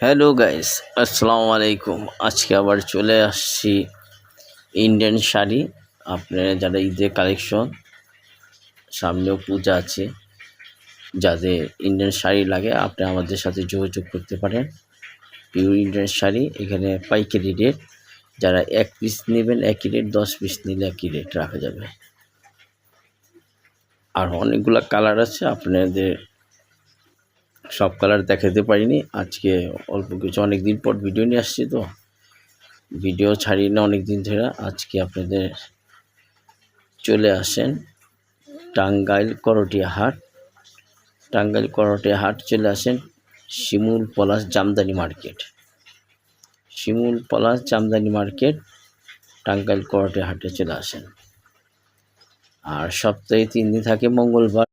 Hello guys, আসসালামু আলাইকুম। আজকে আবার চলে আসছি ইন্ডিয়ান শাড়ি। আপনারা যারা ঈদের কালেকশন, সামনেও পূজা আছে, যাদের ইন্ডিয়ান শাড়ি লাগে আপনি আমাদের সাথে যোগাযোগ করতে পারেন। পিওর ইন্ডিয়ান শাড়ি এখানে পাইকারি রেট, যারা এক পিস নেবেন একই রেট, 10 পিস নিলে একই রেট রাখা যাবে। আর অনেকগুলো কালার আছে, আপনাদের সব কালার দেখাতে পারিনি। আজকে অল্প কিছু, অনেক দিন পর ভিডিও নিয়ে আসছি, তো ভিডিও ছাড়ি না অনেক দিন ধরে। আজকে আপনাদের চলে আসেন টাঙ্গাইল করটিয়া হাট। টাঙ্গাইল করটিয়া হাট চলে আসেন শিমুল পলাশ জামদানি মার্কেট। শিমুল পলাশ জামদানি মার্কেট, টাঙ্গাইল করটিয়া হাটে চলে আসেন। আর সপ্তাহে 3 দিন থাকে, মঙ্গলবার,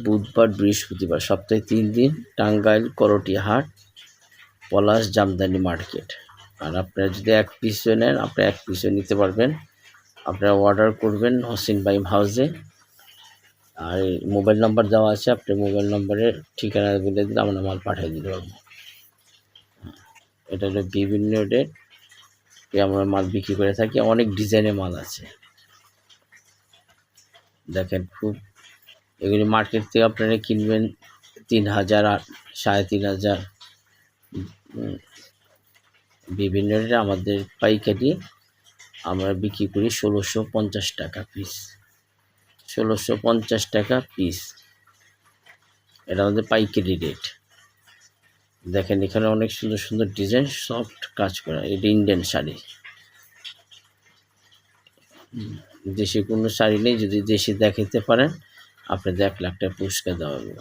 বুধবার, বৃহস্পতিবার, সপ্তাহে 3 দিন টাঙ্গাইল করটিয়া হাট, পলাশ জামদানি মার্কেট। আর আপনারা যদি এক পিসও নেন, আপনারা এক পিসও নিতে পারবেন। আপনারা অর্ডার করবেন হোসেন বাইম হাউসে। আর মোবাইল নাম্বার দেওয়া আছে, আপনার মোবাইল নাম্বারের ঠিকানা বলে দিলে আমরা মাল পাঠিয়ে দিতে পারবো। এটা হলো বিভিন্ন রেট আমরা মাল বিক্রি করে থাকি। অনেক ডিজাইনের মাল আছে, দেখেন। খুব এগুলি মার্কেট থেকে আপনারা কিনবেন 3000 আর 3500, বিভিন্ন রেটে। আমাদের পাইকারি আমরা বিক্রি করি 1650 টাকা পিস। 1650 টাকা পিস, এটা আমাদের পাইকারি রেট। দেখেন এখানে অনেক সুন্দর সুন্দর ডিজাইন, সফট কাজ করা। এটা ইন্ডিয়ান শাড়ি, দেশি কোনো শাড়ি নেই। যদি দেশি দেখাতে পারেন আপনাদের 1 লাখ টাকা পুরস্কার দেওয়া হবে,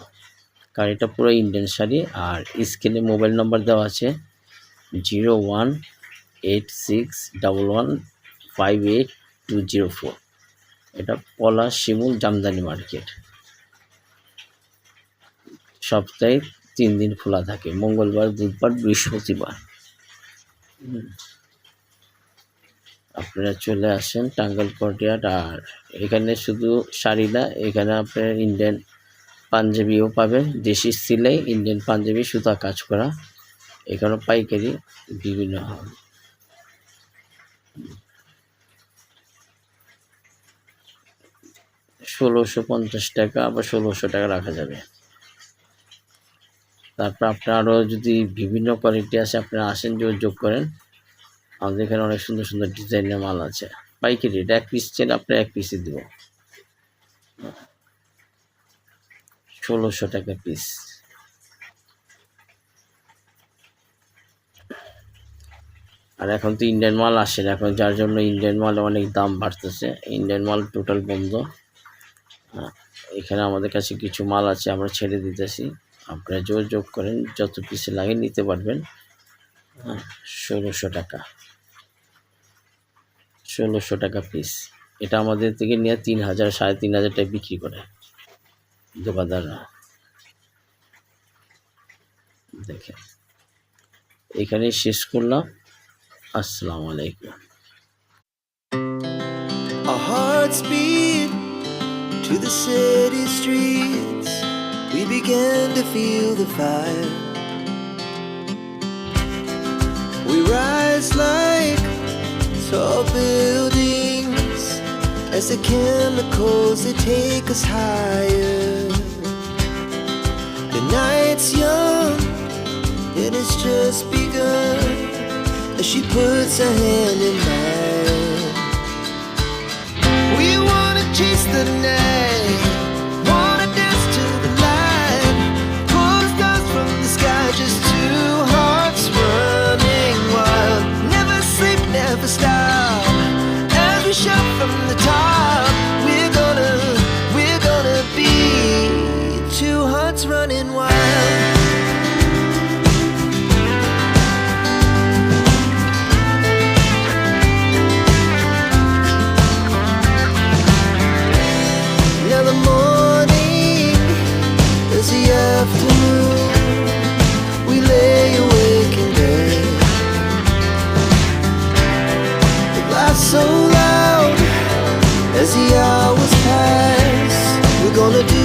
কারণ এটা পুরো ইন্ডিয়ান শাড়ি। আর স্ক্রিনে মোবাইল নাম্বার দেওয়া আছে 01861158 204। এটা পলাশ শিমুল জামদানি মার্কেট। সপ্তাহে 3 দিন খোলা থাকে, মঙ্গলবার, বুধবার, বৃহস্পতিবার। আপনারা চলে আসেন টাঙ্গাইল করটিয়া। আর এখানে শুধু শাড়ি না, এখানে আপনার ইন্ডিয়ান পাঞ্জাবিও পাবেন, দেশি সিলাই ইন্ডিয়ান পাঞ্জাবি, সুতা কাজ করা। এখানে পাইকারি বিভিন্ন 1650 টাকা, আবার 1600 টাকা রাখা যাবে। তারপর আপনার আরও যদি বিভিন্ন কোয়ালিটি আছে, আপনারা আসেন, যোগাযোগ করেন। আমাদের এখানে অনেক সুন্দর সুন্দর ডিজাইনের মাল আছে। পাইকারি রেট, এক পিস চেন আপনার এক পিসে দিব, 1600 টাকা পিস। আর এখন তো ইন্ডিয়ান মাল আসে না, এখন যার জন্য ইন্ডিয়ান মালে অনেক দাম বাড়তেছে। ইন্ডিয়ান মাল টোটাল বন্ধ। এখানে আমাদের কাছে কিছু মাল আছে, আমরা ছেড়ে দিতেছি। আপনারা যোগাযোগ করেন, যত পিসে লাগে নিতে পারবেন। 1600 টাকা, 1600 টাকা পিস। এটা আমাদের থেকে নিয়ে 3000 3500 টাকা বিক্রি করে দোকানদাররা। দেখেন এখানে শেষ করলাম। আসসালামু আলাইকুম। Our hearts beat to the city streets. We began to feel the fire. We rise like tall buildings as the chemicals, they take us higher. The night's young and it's just begun as she puts her hand in mine. We wanna chase the night, wanna dance to the light, pull the stars from the sky, just two hearts running wild. Never sleep, never stop, as we shout from the top. We're gonna be two hearts running wild. Now the morning is the afternoon. We lay awake in bed. The laughs so loud as the hours pass. We're gonna do